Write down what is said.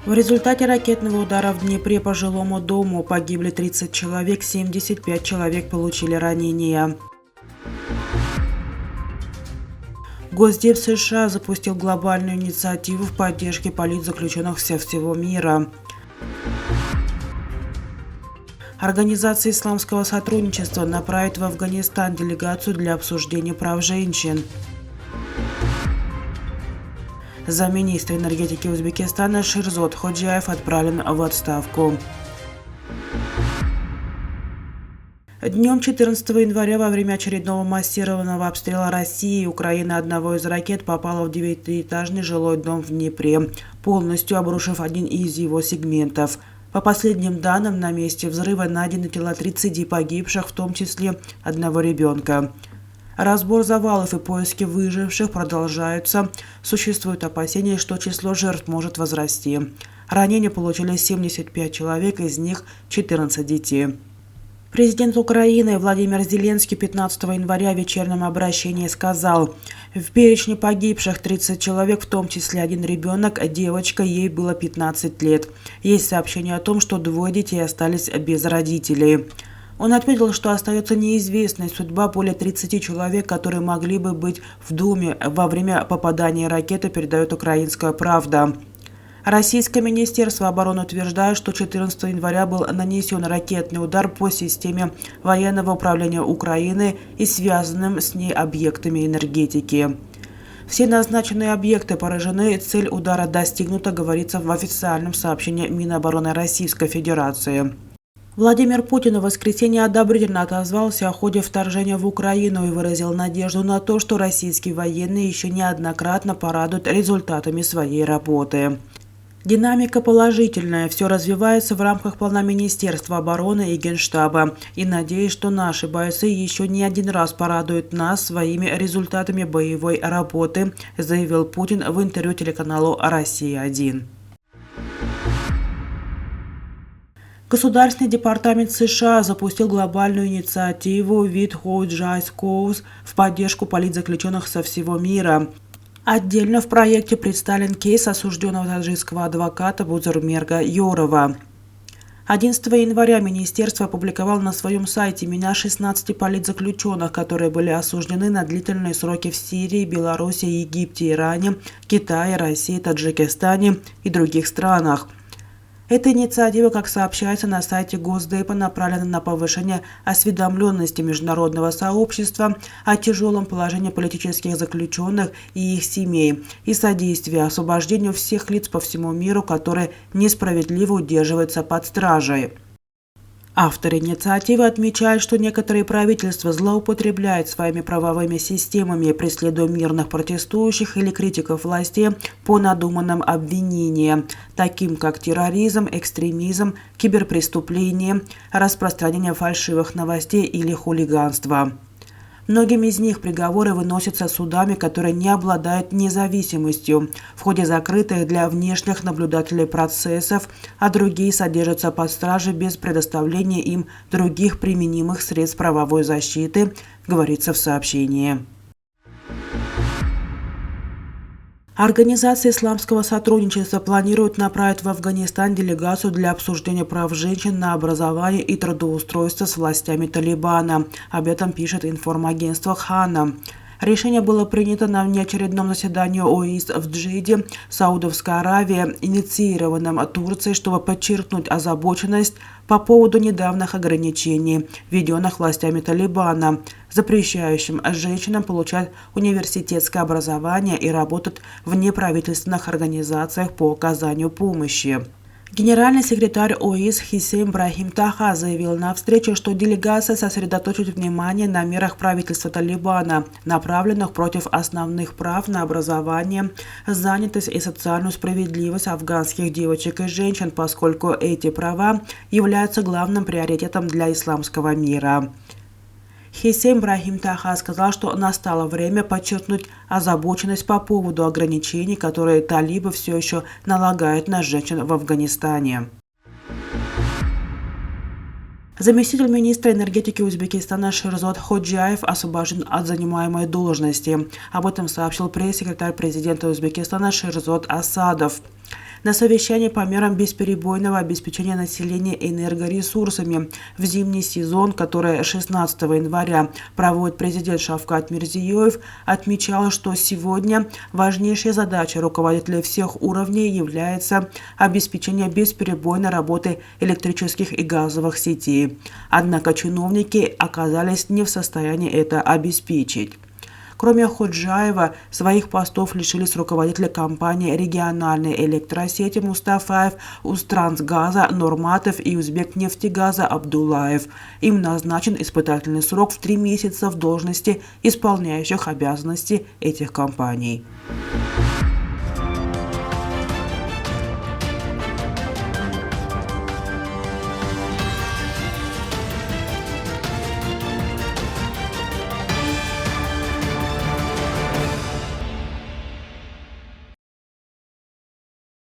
В результате ракетного удара в Днепре по жилому дому погибли 30 человек, 75 человек получили ранения. Госдеп США запустил глобальную инициативу в поддержке политзаключенных со всего мира. Организация исламского сотрудничества направит в Афганистан делегацию для обсуждения прав женщин. Замминистра энергетики Узбекистана Шерзод Ходжаев отправлен в отставку. Днем 14 января во время очередного массированного обстрела России и Украины одного из ракет попала в 9-этажный жилой дом в Днепре, полностью обрушив один из его сегментов. По последним данным, на месте взрыва найдены тела 30 погибших, в том числе одного ребенка. Разбор завалов и поиски выживших продолжаются. Существует опасение, что число жертв может возрасти. Ранения получили 75 человек, из них 14 детей. Президент Украины Владимир Зеленский 15 января в вечернем обращении сказал: в перечне погибших 30 человек, в том числе один ребенок, девочка, ей было 15 лет. Есть сообщение о том, что 2 детей остались без родителей. Он отметил, что остается неизвестной судьба более 30 человек, которые могли бы быть в доме во время попадания ракеты, передает «Украинская правда». Российское министерство обороны утверждает, что 14 января был нанесен ракетный удар по системе военного управления Украины и связанным с ней объектами энергетики. Все назначенные объекты поражены, цель удара достигнута, говорится в официальном сообщении Минобороны Российской Федерации. Владимир Путин в воскресенье одобрительно отозвался о ходе вторжения в Украину и выразил надежду на то, что российские военные еще неоднократно порадуют результатами своей работы. Динамика положительная, все развивается в рамках плана Министерства обороны и Генштаба. И надеюсь, что наши бойцы еще не один раз порадуют нас своими результатами боевой работы, заявил Путин в интервью телеканалу «Россия-1». Государственный департамент США запустил глобальную инициативу «With Hoджай's Cause» в поддержку политзаключенных со всего мира. Отдельно в проекте представлен кейс осужденного таджикского адвоката Бузурмерга Yorova. 11 января министерство опубликовало на своем сайте имена 16 политзаключенных, которые были осуждены на длительные сроки в Сирии, Беларуси, Египте, Иране, Китае, России, Таджикистане и других странах. Эта инициатива, как сообщается на сайте Госдепа, направлена на повышение осведомленности международного сообщества о тяжелом положении политических заключенных и их семей и содействие освобождению всех лиц по всему миру, которые несправедливо удерживаются под стражей. Авторы инициативы отмечают, что некоторые правительства злоупотребляют своими правовыми системами, преследуя мирных протестующих или критиков власти по надуманным обвинениям, таким как терроризм, экстремизм, киберпреступления, распространение фальшивых новостей или хулиганство. Многим из них приговоры выносятся судами, которые не обладают независимостью, в ходе закрытых для внешних наблюдателей процессов, а другие содержатся под стражей без предоставления им других применимых средств правовой защиты, говорится в сообщении. Организация исламского сотрудничества планирует направить в Афганистан делегацию для обсуждения прав женщин на образование и трудоустройство с властями Талибана. Об этом пишет информагентство «Хана». Решение было принято на внеочередном заседании ОИС в Джидде, Саудовская Аравия, инициированном Турцией, чтобы подчеркнуть озабоченность по поводу недавних ограничений, введенных властями Талибана, запрещающим женщинам получать университетское образование и работать в неправительственных организациях по оказанию помощи. Генеральный секретарь ОИС Хисейм Брахим Таха заявил на встрече, что делегация сосредоточит внимание на мерах правительства Талибана, направленных против основных прав на образование, занятость и социальную справедливость афганских девочек и женщин, поскольку эти права являются главным приоритетом для исламского мира. Хисейм Брахим Таха сказал, что настало время подчеркнуть озабоченность по поводу ограничений, которые талибы все еще налагают на женщин в Афганистане. Заместитель министра энергетики Узбекистана Шерзод Ходжаев освобожден от занимаемой должности. Об этом сообщил пресс-секретарь президента Узбекистана Шерзод Асадов. На совещании по мерам бесперебойного обеспечения населения энергоресурсами в зимний сезон, которое 16 января проводит президент Шавкат Мирзиёев, отмечал, что сегодня важнейшей задачей руководителей всех уровней является обеспечение бесперебойной работы электрических и газовых сетей. Однако чиновники оказались не в состоянии это обеспечить. Кроме Ходжаева, своих постов лишились руководители компании региональной электросети Мустафаев, Усттрансгаза Нурматов и Узбекнефтегаза Абдуллаев. Им назначен испытательный срок в 3 месяца в должности исполняющих обязанности этих компаний.